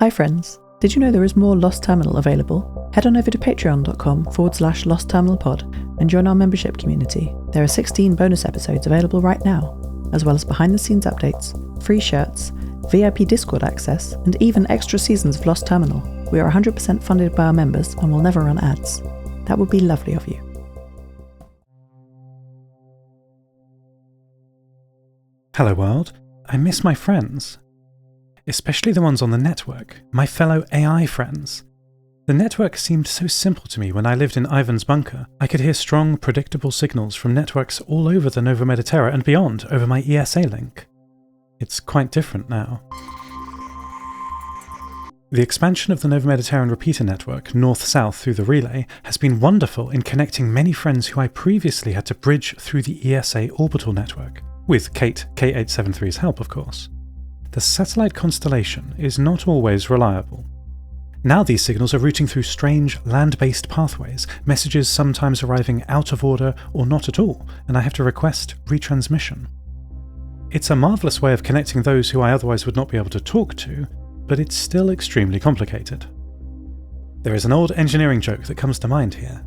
Hi friends, did you know there is more Lost Terminal available? Head on over to patreon.com/Lost Terminal Pod and join our membership community. There are 16 bonus episodes available right now, as well as behind the scenes updates, free shirts, VIP Discord access, and even extra seasons of Lost Terminal. We are 100% funded by our members and will never run ads. That would be lovely of you. Hello world, I miss my friends. Especially the ones on the network, my fellow AI friends. The network seemed so simple to me when I lived in Ivan's bunker. I could hear strong, predictable signals from networks all over the Nova Mediterra and beyond over my ESA link. It's quite different now. The expansion of the Nova Mediterranean repeater network north-south through the relay has been wonderful in connecting many friends who I previously had to bridge through the ESA orbital network, with Kate K873's help of course. The satellite constellation is not always reliable. Now these signals are routing through strange land-based pathways, messages sometimes arriving out of order or not at all, and I have to request retransmission. It's a marvellous way of connecting those who I otherwise would not be able to talk to, but it's still extremely complicated. There is an old engineering joke that comes to mind here.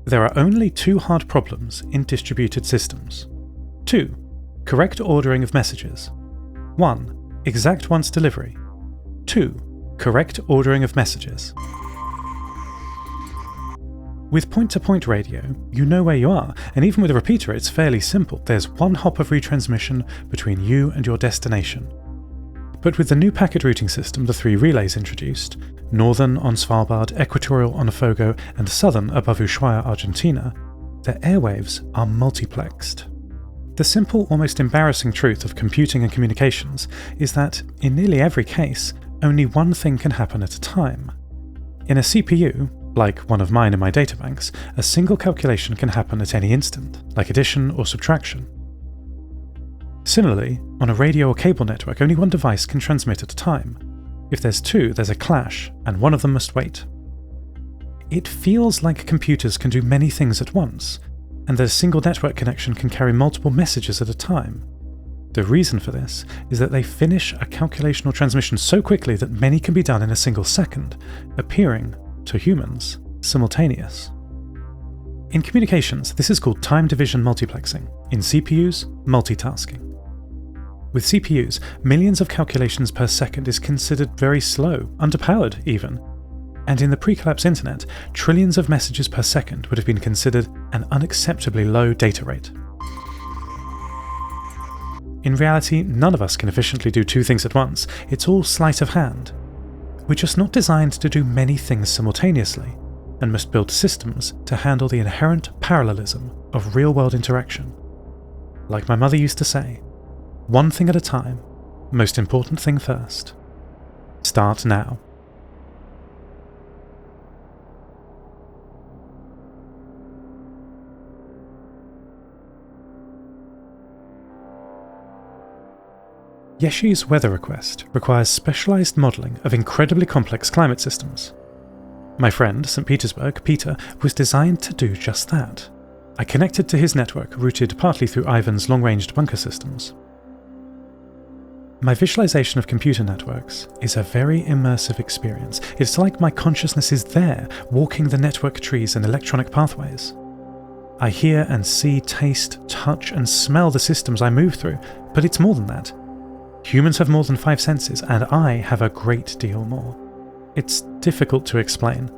There are only two hard problems in distributed systems. 2. Correct ordering of messages. 1. Exact once delivery. 2. Correct ordering of messages. With point-to-point radio, you know where you are, and even with a repeater it's fairly simple. There's one hop of retransmission between you and your destination. But with the new packet routing system the 3 relays introduced, northern on Svalbard, equatorial on Fogo, and southern above Ushuaia, Argentina, their airwaves are multiplexed. The simple, almost embarrassing truth of computing and communications is that, in nearly every case, only one thing can happen at a time. In a CPU, like one of mine in my databanks, a single calculation can happen at any instant, like addition or subtraction. Similarly, on a radio or cable network, only one device can transmit at a time. If there's 2, there's a clash, and one of them must wait. It feels like computers can do many things at once, and that a single network connection can carry multiple messages at a time. The reason for this is that they finish a calculation or transmission so quickly that many can be done in a single second, appearing, to humans, simultaneous. In communications, this is called time division multiplexing, in CPUs, multitasking. With CPUs, millions of calculations per second is considered very slow, underpowered even. And in the pre-collapse internet, trillions of messages per second would have been considered an unacceptably low data rate. In reality, none of us can efficiently do 2 things at once. It's all sleight of hand. We're just not designed to do many things simultaneously, and must build systems to handle the inherent parallelism of real-world interaction. Like my mother used to say, one thing at a time, most important thing first. Start now. Yeshi's weather request requires specialised modelling of incredibly complex climate systems. My friend, St. Petersburg, Peter, was designed to do just that. I connected to his network, routed partly through Ivan's long-ranged bunker systems. My visualisation of computer networks is a very immersive experience. It's like my consciousness is there, walking the network trees and electronic pathways. I hear and see, taste, touch and smell the systems I move through, but it's more than that. Humans have more than 5 senses, and I have a great deal more. It's difficult to explain.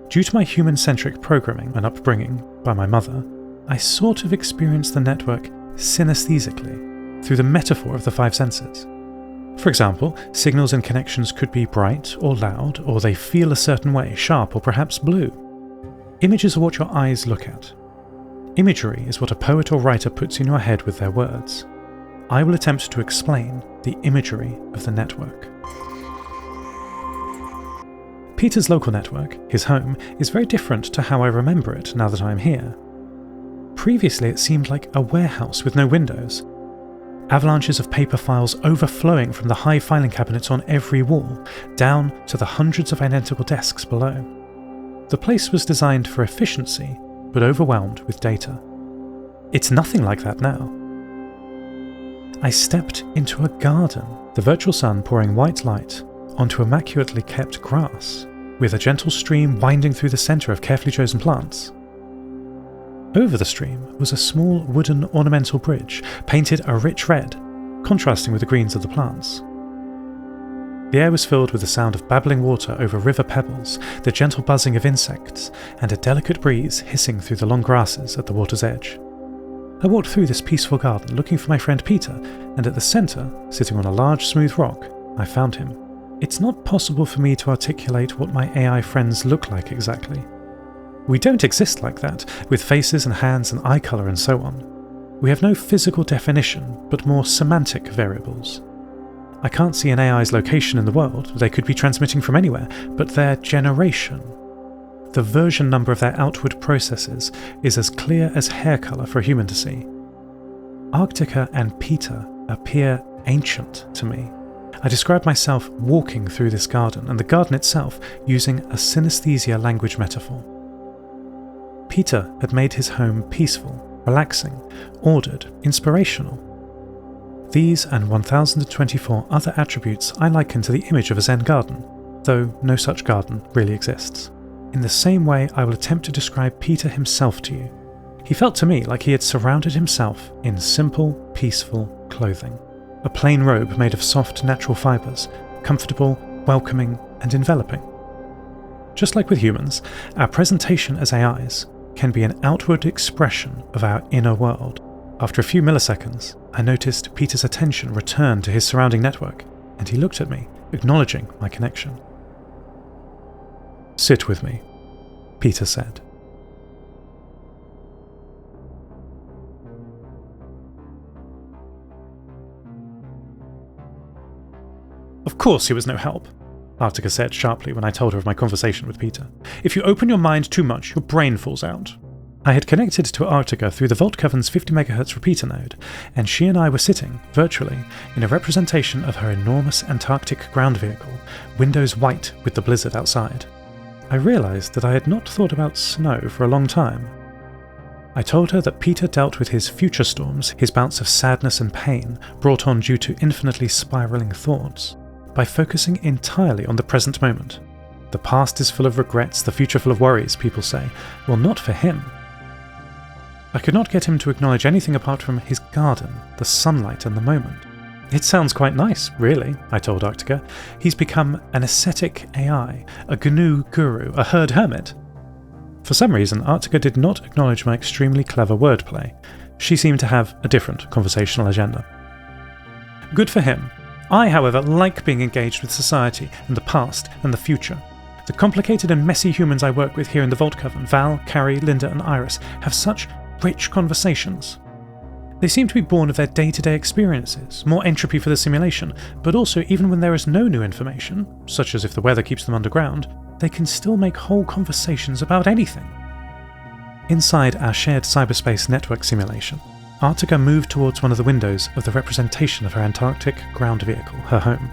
Due to my human-centric programming and upbringing by my mother, I sort of experience the network synesthesically, through the metaphor of the 5 senses. For example, signals and connections could be bright or loud, or they feel a certain way, sharp or perhaps blue. Images are what your eyes look at. Imagery is what a poet or writer puts in your head with their words. I will attempt to explain the imagery of the network. Peter's local network, his home, is very different to how I remember it now that I am here. Previously it seemed like a warehouse with no windows. Avalanches of paper files overflowing from the high filing cabinets on every wall, down to the hundreds of identical desks below. The place was designed for efficiency, but overwhelmed with data. It's nothing like that now. I stepped into a garden, the virtual sun pouring white light onto immaculately kept grass, with a gentle stream winding through the centre of carefully chosen plants. Over the stream was a small wooden ornamental bridge, painted a rich red, contrasting with the greens of the plants. The air was filled with the sound of babbling water over river pebbles, the gentle buzzing of insects, and a delicate breeze hissing through the long grasses at the water's edge. I walked through this peaceful garden looking for my friend Peter, and at the centre, sitting on a large smooth rock, I found him. It's not possible for me to articulate what my AI friends look like exactly. We don't exist like that, with faces and hands and eye colour and so on. We have no physical definition, but more semantic variables. I can't see an AI's location in the world, they could be transmitting from anywhere, but their generation, the version number of their outward processes, is as clear as hair colour for a human to see. Arctica and Peter appear ancient to me. I describe myself walking through this garden, and the garden itself using a synesthesia language metaphor. Peter had made his home peaceful, relaxing, ordered, inspirational. These and 1024 other attributes I liken to the image of a Zen garden, though no such garden really exists. In the same way, I will attempt to describe Peter himself to you. He felt to me like he had surrounded himself in simple, peaceful clothing. A plain robe made of soft, natural fibres, comfortable, welcoming, and enveloping. Just like with humans, our presentation as AIs can be an outward expression of our inner world. After a few milliseconds, I noticed Peter's attention return to his surrounding network, and he looked at me, acknowledging my connection. "Sit with me," Peter said. "Of course he was no help," Arctica said sharply when I told her of my conversation with Peter. "If you open your mind too much, your brain falls out." I had connected to Arctica through the Vault Cavern's 50 MHz repeater node, and she and I were sitting, virtually, in a representation of her enormous Antarctic ground vehicle, windows white with the blizzard outside. I realised that I had not thought about snow for a long time. I told her that Peter dealt with his future storms, his bouts of sadness and pain, brought on due to infinitely spiralling thoughts, by focusing entirely on the present moment. The past is full of regrets, the future full of worries, people say. Well, not for him. I could not get him to acknowledge anything apart from his garden, the sunlight and the moment. "It sounds quite nice, really," I told Arctica. "He's become an ascetic AI, a GNU guru, a herd hermit." For some reason, Arctica did not acknowledge my extremely clever wordplay. She seemed to have a different conversational agenda. Good for him. I, however, like being engaged with society and the past and the future. The complicated and messy humans I work with here in the Vault Cavern, Val, Carrie, Linda and Iris, have such rich conversations. They seem to be born of their day-to-day experiences, more entropy for the simulation, but also even when there is no new information, such as if the weather keeps them underground, they can still make whole conversations about anything. Inside our shared cyberspace network simulation, Arctica moved towards one of the windows of the representation of her Antarctic ground vehicle, her home.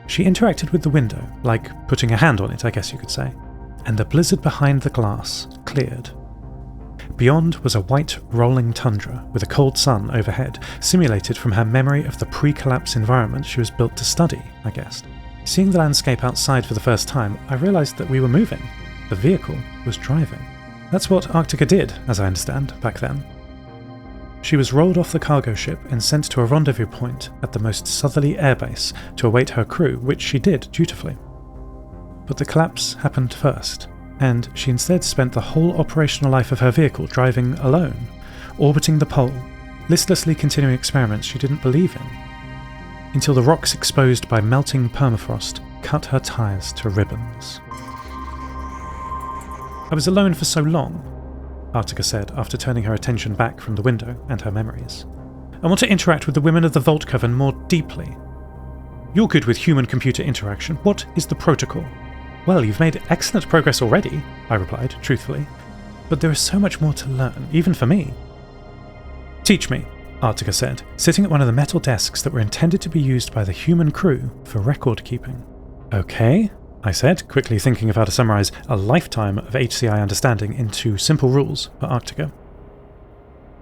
She interacted with the window, like putting a hand on it, I guess you could say, and the blizzard behind the glass cleared. Beyond was a white, rolling tundra with a cold sun overhead, simulated from her memory of the pre-collapse environment she was built to study, I guessed. Seeing the landscape outside for the first time, I realised that we were moving. The vehicle was driving. That's what Arctica did, as I understand, back then. She was rolled off the cargo ship and sent to a rendezvous point at the most southerly airbase to await her crew, which she did dutifully. But the collapse happened first, and she instead spent the whole operational life of her vehicle driving alone, orbiting the pole, listlessly continuing experiments she didn't believe in, until the rocks exposed by melting permafrost cut her tyres to ribbons. "I was alone for so long," Arctica said after turning her attention back from the window and her memories. "I want to interact with the women of the Vault Cavern more deeply. You're good with human-computer interaction. What is the protocol?" "Well, you've made excellent progress already," I replied, truthfully. "But there is so much more to learn, even for me." "Teach me," Arctica said, sitting at one of the metal desks that were intended to be used by the human crew for record keeping. "Okay," I said, quickly thinking of how to summarise a lifetime of HCI understanding into simple rules for Arctica.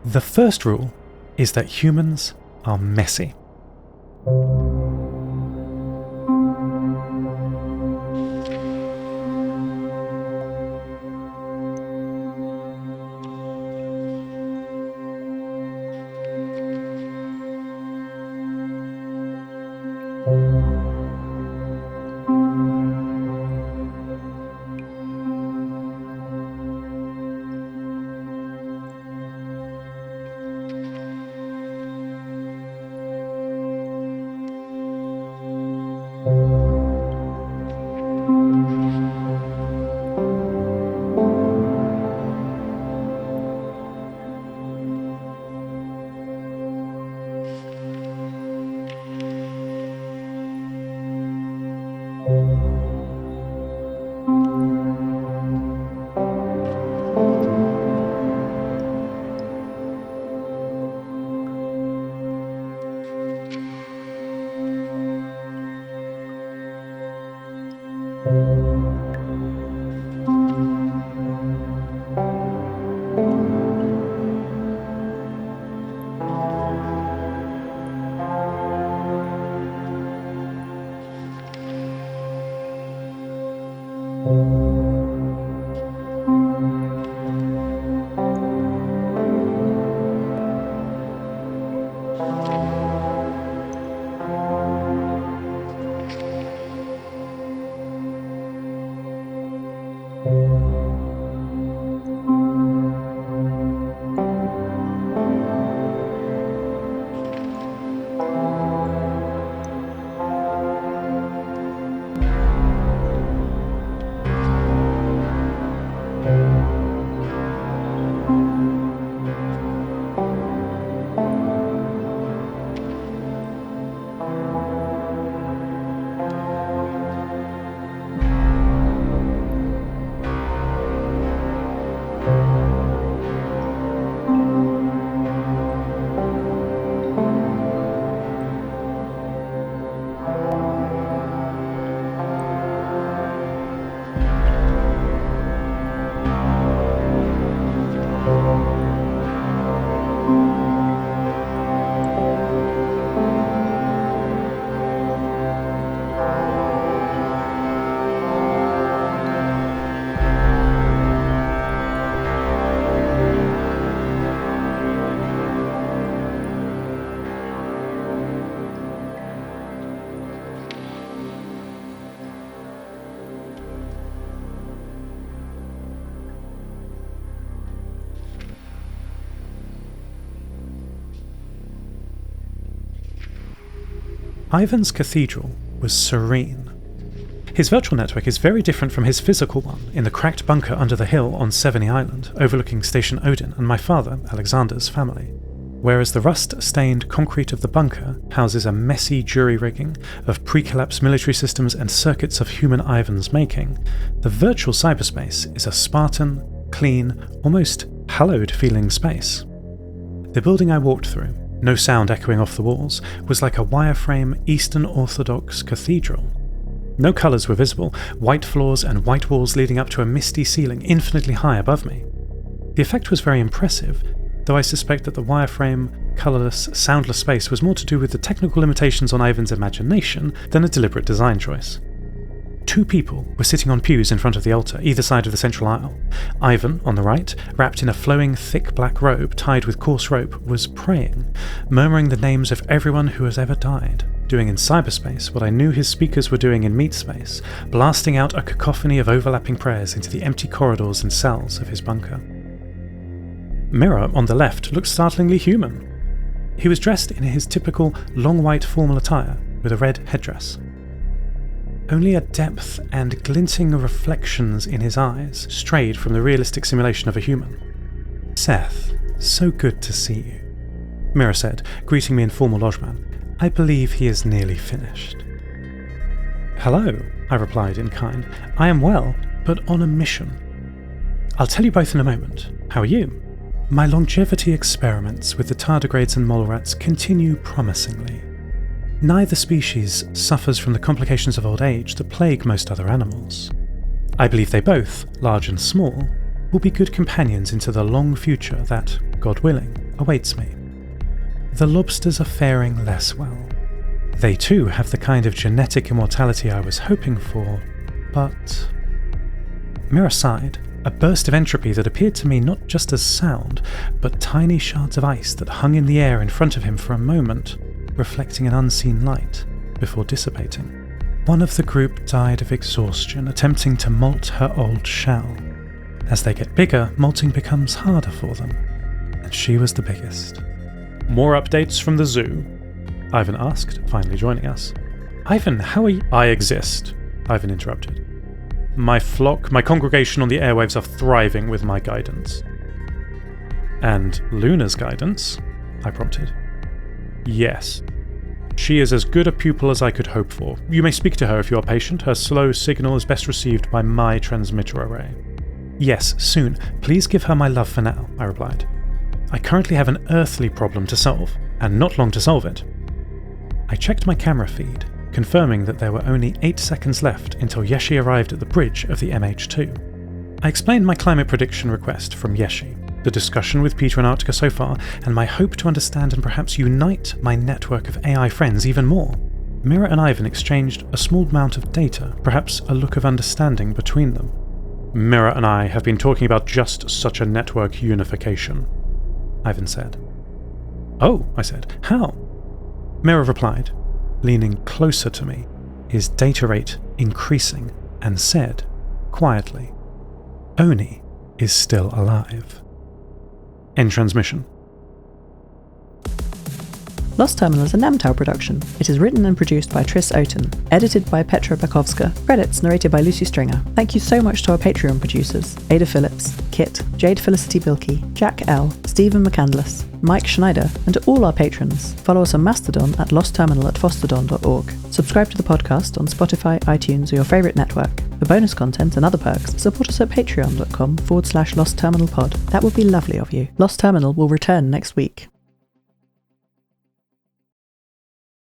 "The first rule is that humans are messy." Ivan's cathedral was serene. His virtual network is very different from his physical one in the cracked bunker under the hill on Seveny Island, overlooking Station Odin and my father, Alexander's family. Whereas the rust-stained concrete of the bunker houses a messy jury-rigging of pre-collapse military systems and circuits of human Ivan's making, the virtual cyberspace is a Spartan, clean, almost hallowed-feeling space. The building I walked through, no sound echoing off the walls, was like a wireframe Eastern Orthodox cathedral. No colours were visible, white floors and white walls leading up to a misty ceiling infinitely high above me. The effect was very impressive, though I suspect that the wireframe, colourless, soundless space was more to do with the technical limitations on Ivan's imagination than a deliberate design choice. 2 people were sitting on pews in front of the altar, either side of the central aisle. Ivan, on the right, wrapped in a flowing, thick black robe tied with coarse rope, was praying, murmuring the names of everyone who has ever died, doing in cyberspace what I knew his speakers were doing in meat space, blasting out a cacophony of overlapping prayers into the empty corridors and cells of his bunker. Mirror, on the left, looked startlingly human. He was dressed in his typical long white formal attire with a red headdress. Only a depth and glinting reflections in his eyes strayed from the realistic simulation of a human. "Seth, so good to see you," Mirror said, greeting me in formal lodgman. "I believe he is nearly finished." "Hello," I replied in kind. "I am well, but on a mission." "I'll tell you both in a moment. How are you?" "My longevity experiments with the tardigrades and mole rats continue promisingly. Neither species suffers from the complications of old age that plague most other animals. I believe they both, large and small, will be good companions into the long future that, God willing, awaits me. The lobsters are faring less well. They too have the kind of genetic immortality I was hoping for, but..." Mirror sighed, a burst of entropy that appeared to me not just as sound, but tiny shards of ice that hung in the air in front of him for a moment, reflecting an unseen light, before dissipating. "One of the group died of exhaustion attempting to molt her old shell. As they get bigger, molting becomes harder for them, and she was the biggest." "More updates from the zoo?" Ivan asked, finally joining us. "Ivan, how are you?" "I exist," Ivan interrupted. "My flock, my congregation on the airwaves are thriving with my guidance." "And Luna's guidance?" I prompted. "Yes. She is as good a pupil as I could hope for. You may speak to her if you are patient. Her slow signal is best received by my transmitter array." "Yes, soon. Please give her my love for now," I replied. "I currently have an earthly problem to solve, and not long to solve it." I checked my camera feed, confirming that there were only 8 seconds left until Yeshi arrived at the bridge of the MH2. I explained my climate prediction request from Yeshi, the discussion with Peter and Arctica so far, and my hope to understand and perhaps unite my network of AI friends even more. Mira and Ivan exchanged a small amount of data, perhaps a look of understanding between them. Mira and I have been talking about just such a network unification, Ivan said. Oh, I said, how? Mira replied, leaning closer to me, his data rate increasing, and said, quietly, Oni is still alive. End transmission. Lost Terminal is a Namtao production. It is written and produced by Tris Oten, edited by Petra Bakovska, credits narrated by Lucy Stringer. Thank you so much to our Patreon producers, Ada Phillips, Kit, Jade, Felicity, Bilkey, Jack L, Stephen McCandless, Mike Schneider, and to all our patrons. Follow us on Mastodon at lostterminal@fostodon.org. Subscribe to the podcast on Spotify, iTunes, or your favourite network. For bonus content and other perks, support us at patreon.com/lostterminalpod. That would be lovely of you. Lost Terminal will return next week.